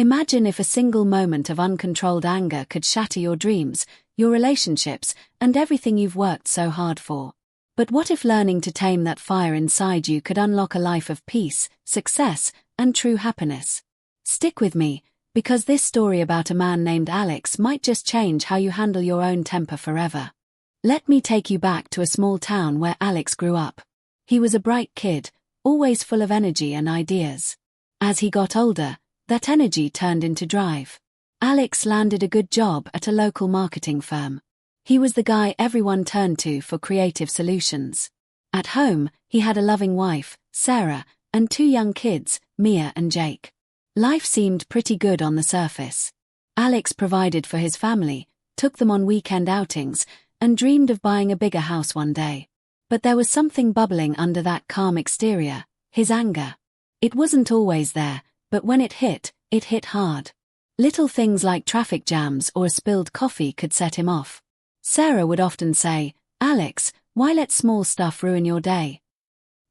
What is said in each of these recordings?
Imagine if a single moment of uncontrolled anger could shatter your dreams, your relationships, and everything you've worked so hard for. But what if learning to tame that fire inside you could unlock a life of peace, success, and true happiness? Stick with me, because this story about a man named Alex might just change how you handle your own temper forever. Let me take you back to a small town where Alex grew up. He was a bright kid, always full of energy and ideas. As he got older, that energy turned into drive. Alex landed a good job at a local marketing firm. He was the guy everyone turned to for creative solutions. At home, he had a loving wife, Sarah, and 2 young kids, Mia and Jake. Life seemed pretty good on the surface. Alex provided for his family, took them on weekend outings, and dreamed of buying a bigger house one day. But there was something bubbling under that calm exterior, his anger. It wasn't always there, but when it hit hard. Little things like traffic jams or a spilled coffee could set him off. Sarah would often say, "Alex, why let small stuff ruin your day?"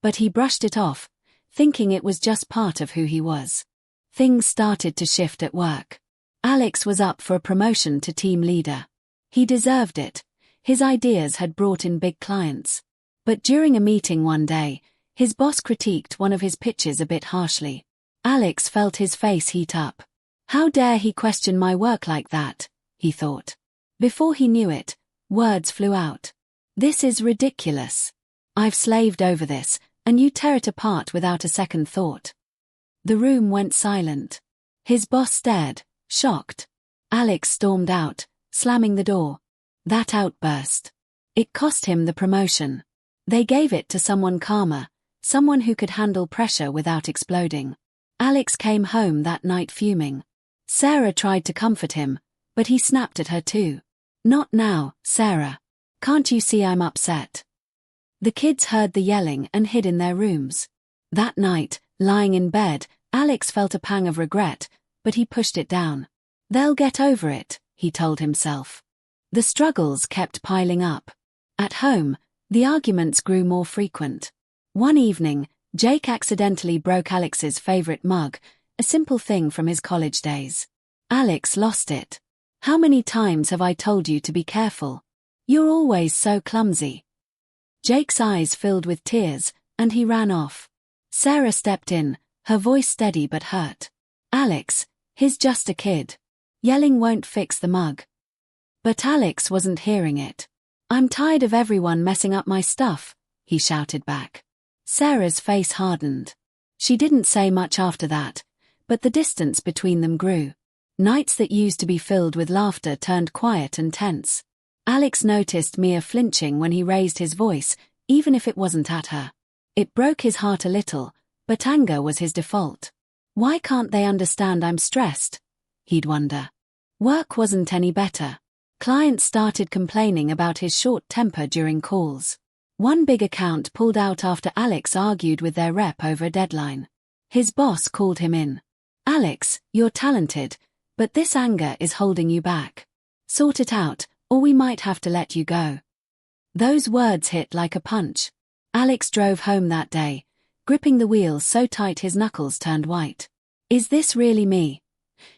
But he brushed it off, thinking it was just part of who he was. Things started to shift at work. Alex was up for a promotion to team leader. He deserved it. His ideas had brought in big clients. But during a meeting one day, his boss critiqued one of his pitches a bit harshly. Alex felt his face heat up. How dare he question my work like that, he thought. Before he knew it, words flew out. "This is ridiculous. I've slaved over this, and you tear it apart without a second thought." The room went silent. His boss stared, shocked. Alex stormed out, slamming the door. That outburst. It cost him the promotion. They gave it to someone calmer, someone who could handle pressure without exploding. Alex came home that night fuming. Sarah tried to comfort him, but he snapped at her too. "Not now, Sarah. Can't you see I'm upset?" The kids heard the yelling and hid in their rooms. That night, lying in bed, Alex felt a pang of regret, but he pushed it down. "They'll get over it," he told himself. The struggles kept piling up. At home, the arguments grew more frequent. One evening, Jake accidentally broke Alex's favorite mug, a simple thing from his college days. Alex lost it. "How many times have I told you to be careful? You're always so clumsy." Jake's eyes filled with tears, and he ran off. Sarah stepped in, her voice steady but hurt. "Alex, he's just a kid. Yelling won't fix the mug." But Alex wasn't hearing it. "I'm tired of everyone messing up my stuff," he shouted back. Sarah's face hardened. She didn't say much after that, but the distance between them grew. Nights that used to be filled with laughter turned quiet and tense. Alex noticed Mia flinching when he raised his voice, even if it wasn't at her. It broke his heart a little, but anger was his default. Why can't they understand I'm stressed? He'd wonder. Work wasn't any better. Clients started complaining about his short temper during calls. One big account pulled out after Alex argued with their rep over a deadline. His boss called him in. "Alex, you're talented, but this anger is holding you back. Sort it out, or we might have to let you go." Those words hit like a punch. Alex drove home that day, gripping the wheel so tight his knuckles turned white. "Is this really me?"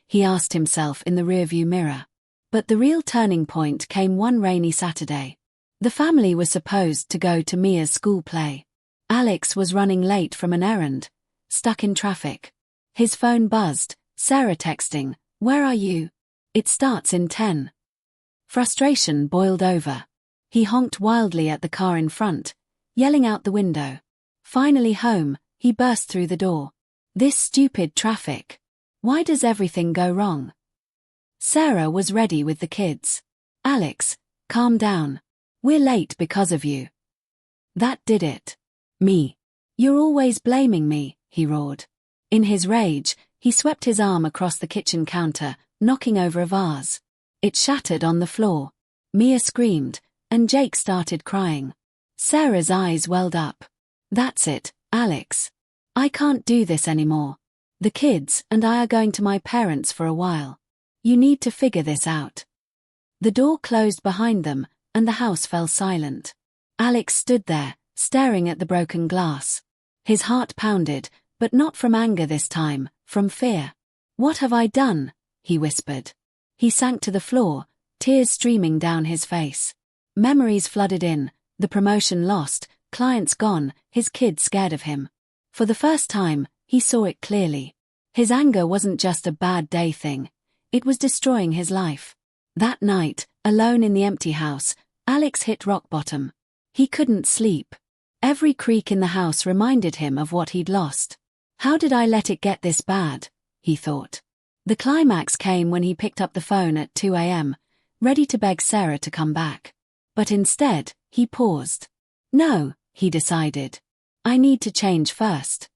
he asked himself in the rearview mirror. But the real turning point came one rainy Saturday. The family was supposed to go to Mia's school play. Alex was running late from an errand, stuck in traffic. His phone buzzed, Sarah texting, "Where are you? It starts in 10. Frustration boiled over. He honked wildly at the car in front, yelling out the window. Finally home, he burst through the door. "This stupid traffic. Why does everything go wrong?" Sarah was ready with the kids. "Alex, calm down. We're late because of you." That did it. "Me. You're always blaming me," he roared. In his rage, he swept his arm across the kitchen counter, knocking over a vase. It shattered on the floor. Mia screamed, and Jake started crying. Sarah's eyes welled up. "That's it, Alex. I can't do this anymore. The kids and I are going to my parents for a while. You need to figure this out." The door closed behind them, and the house fell silent. Alex stood there, staring at the broken glass. His heart pounded, but not from anger this time, from fear. "What have I done?" he whispered. He sank to the floor, tears streaming down his face. Memories flooded in, the promotion lost, clients gone, his kids scared of him. For the first time, he saw it clearly. His anger wasn't just a bad day thing. It was destroying his life. That night, alone in the empty house, Alex hit rock bottom. He couldn't sleep. Every creak in the house reminded him of what he'd lost. How did I let it get this bad? He thought. The climax came when he picked up the phone at 2 a.m., ready to beg Sarah to come back. But instead, he paused. No, he decided. I need to change first.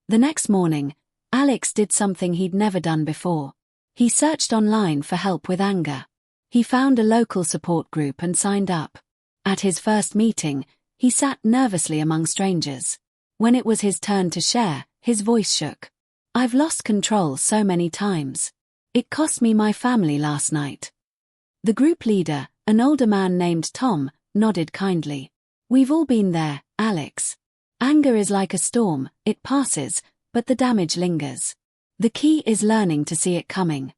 The next morning, Alex did something he'd never done before. He searched online for help with anger. He found a local support group and signed up. At his first meeting, he sat nervously among strangers. When it was his turn to share, his voice shook. I've lost control so many times. It cost me my family last night. The group leader, an older man named Tom, nodded kindly. We've all been there, Alex. Anger is like a storm, it passes, but the damage lingers. The key is learning to see it coming.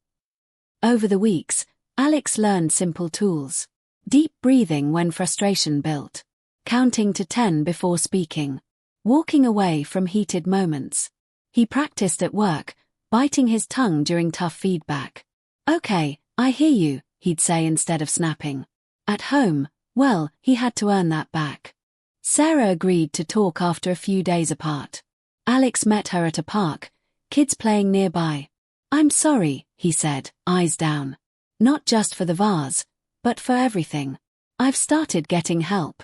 Over the weeks, Alex learned simple tools. Deep breathing when frustration built. Counting to 10 before speaking. Walking away from heated moments. He practiced at work, biting his tongue during tough feedback. Okay, I hear you, he'd say instead of snapping. At home, well, he had to earn that back. Sarah agreed to talk after a few days apart. Alex met her at a park, kids playing nearby. I'm sorry, he said, eyes down. Not just for the vase, but for everything. I've started getting help.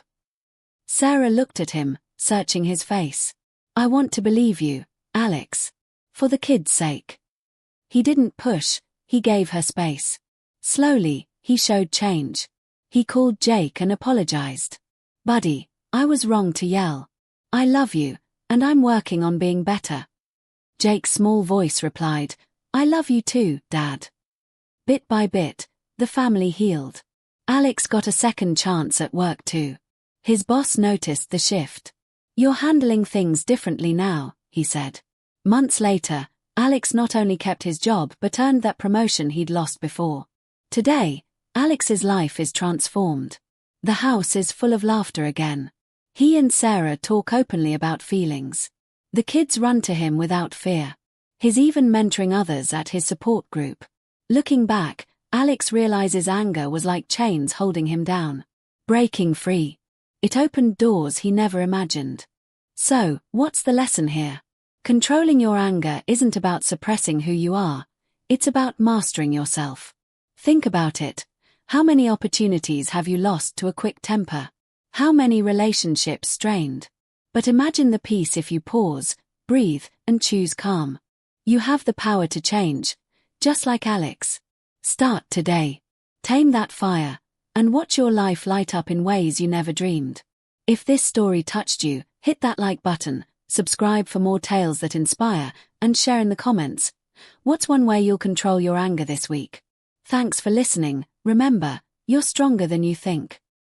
Sarah looked at him, searching his face. I want to believe you, Alex. For the kids' sake. He didn't push, he gave her space. Slowly, he showed change. He called Jake and apologized. Buddy, I was wrong to yell. I love you, and I'm working on being better. Jake's small voice replied, I love you too, Dad. Bit by bit, the family healed. Alex got a second chance at work too. His boss noticed the shift. You're handling things differently now, he said. Months later, Alex not only kept his job but earned that promotion he'd lost before. Today, Alex's life is transformed. The house is full of laughter again. He and Sarah talk openly about feelings. The kids run to him without fear. He's even mentoring others at his support group. Looking back, Alex realizes anger was like chains holding him down. Breaking free. It opened doors he never imagined. So, what's the lesson here? Controlling your anger isn't about suppressing who you are. It's about mastering yourself. Think about it. How many opportunities have you lost to a quick temper? How many relationships strained? But imagine the peace if you pause, breathe, and choose calm. You have the power to change, just like Alex. Start today. Tame that fire, and watch your life light up in ways you never dreamed. If this story touched you, hit that like button, subscribe for more tales that inspire, and share in the comments. What's one way you'll control your anger this week? Thanks for listening. Remember, you're stronger than you think.